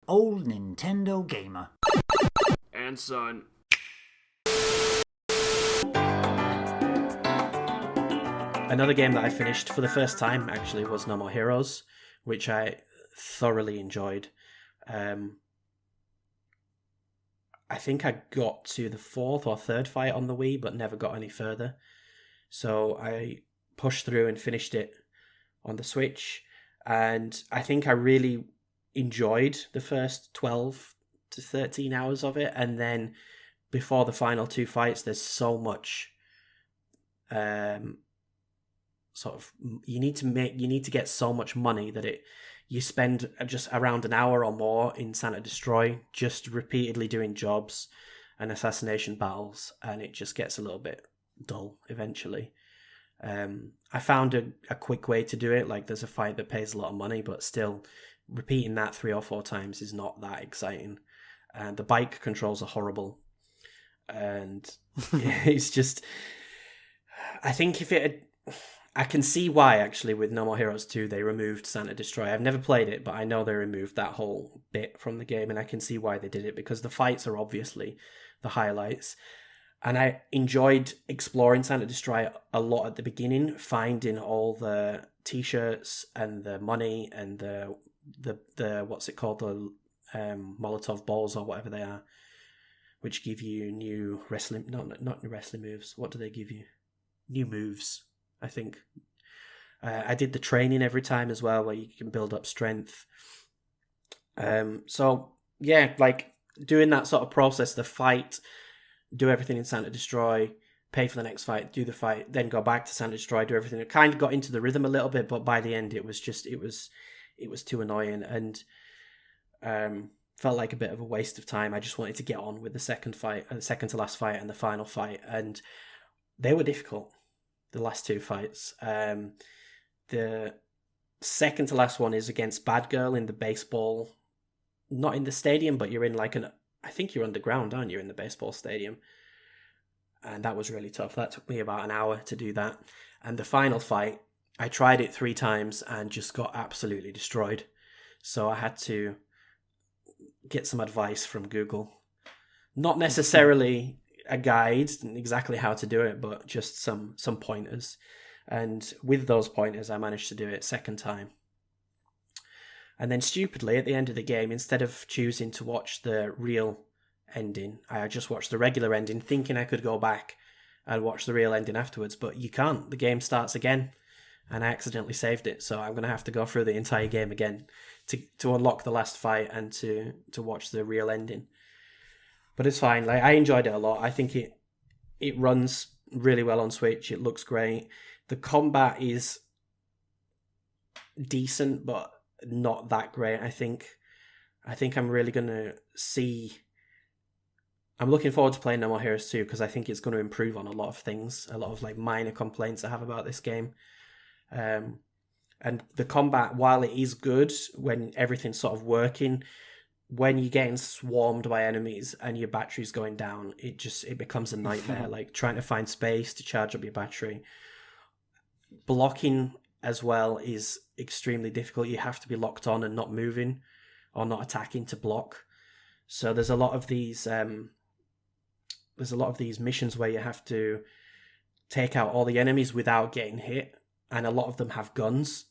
old Nintendo gamer. And son. Another game that I finished for the first time, actually, was No More Heroes, which I thoroughly enjoyed. I think I got to the fourth or third fight on the Wii, but never got any further. So I pushed through and finished it on the Switch. And I think I really enjoyed the first 12 to 13 hours of it. And then before the final two fights, there's so much you need to get so much money that you spend just around an hour or more in Santa Destroy, just repeatedly doing jobs and assassination battles, and it just gets a little bit dull eventually. I found a quick way to do it. Like, there's a fight that pays a lot of money, but still repeating that 3 or 4 times is not that exciting. And the bike controls are horrible, and it's just, I think I can see why, actually, with No More Heroes 2, they removed Santa Destroy. I've never played it, but I know they removed that whole bit from the game, and I can see why they did it, because the fights are obviously the highlights. And I enjoyed exploring Santa Destroy a lot at the beginning, finding all the t-shirts and the money and the what's it called, the Molotov balls or whatever they are, which give you new wrestling, not new wrestling moves. What do they give you? New moves, I think. I did the training every time as well, where you can build up strength. So yeah, like doing that sort of process, the fight, do everything in Santa Destroy, pay for the next fight, do the fight, then go back to Santa Destroy, do everything. It kind of got into the rhythm a little bit, but by the end it was too annoying, and felt like a bit of a waste of time. I just wanted to get on with the second to last fight and the final fight, and they were difficult, the last two fights. The second to last one is against Bad Girl in the baseball, not in the stadium, but you're in like I think you're underground, aren't you, in the baseball stadium? And that was really tough. That took me about an hour to do that. And the final fight, I tried it 3 times and just got absolutely destroyed. So I had to get some advice from Google. Not necessarily a guide exactly how to do it, but just some pointers. And with those pointers, I managed to do it second time. And then stupidly, at the end of the game, instead of choosing to watch the real ending, I just watched the regular ending, thinking I could go back and watch the real ending afterwards. But you can't. The game starts again, and I accidentally saved it. So I'm going to have to go through the entire game again to unlock the last fight and to watch the real ending. But it's fine. Like, I enjoyed it a lot. I think it runs really well on Switch. It looks great. The combat is decent, but not that great. I think I'm really going to see... I'm looking forward to playing No More Heroes 2, because I think it's going to improve on a lot of things, a lot of like minor complaints I have about this game. And the combat, while it is good when everything's sort of working, when you're getting swarmed by enemies and your battery's going down, it becomes a nightmare. Like trying to find space to charge up your battery. Blocking as well is extremely difficult. You have to be locked on and not moving or not attacking to block. So there's a lot of these missions where you have to take out all the enemies without getting hit, and a lot of them have guns,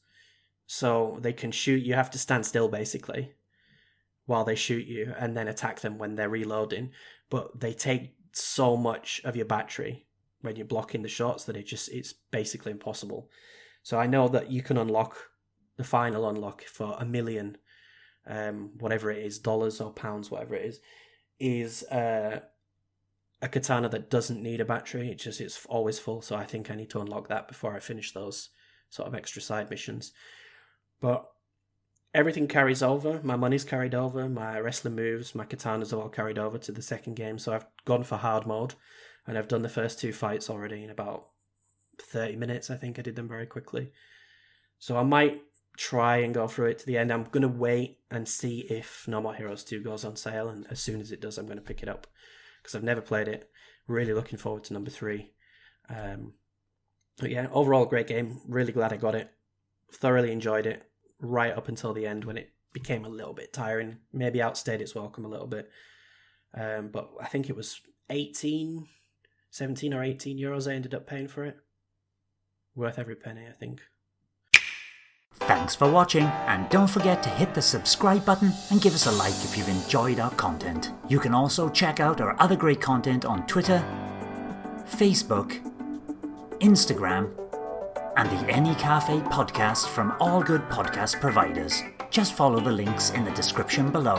so they can shoot. You have to stand still basically while they shoot you, and then attack them when they're reloading. But they take so much of your battery when you're blocking the shots that it's basically impossible. So I know that you can unlock the final unlock for $1 million, whatever it is, dollars or pounds, whatever it is a katana that doesn't need a battery. It's always full. So I think I need to unlock that before I finish those sort of extra side missions. But everything carries over. My money's carried over. My wrestling moves, my katanas are all carried over to the second game. So I've gone for hard mode, and I've done the first 2 fights already in about 30 minutes. I think I did them very quickly. So I might try and go through it to the end. I'm going to wait and see if No More Heroes 2 goes on sale, and as soon as it does, I'm going to pick it up, because I've never played it. Really looking forward to number 3. But yeah, overall great game. Really glad I got it. Thoroughly enjoyed it right up until the end when it became a little bit tiring. Maybe outstayed its welcome a little bit. But I think it was 17 or 18 euros I ended up paying for it. Worth every penny, I think. Thanks for watching, and don't forget to hit the subscribe button and give us a like if you've enjoyed our content. You can also check out our other great content on Twitter, Facebook, Instagram, and the N-E Café podcast from all good podcast providers. Just follow the links in the description below.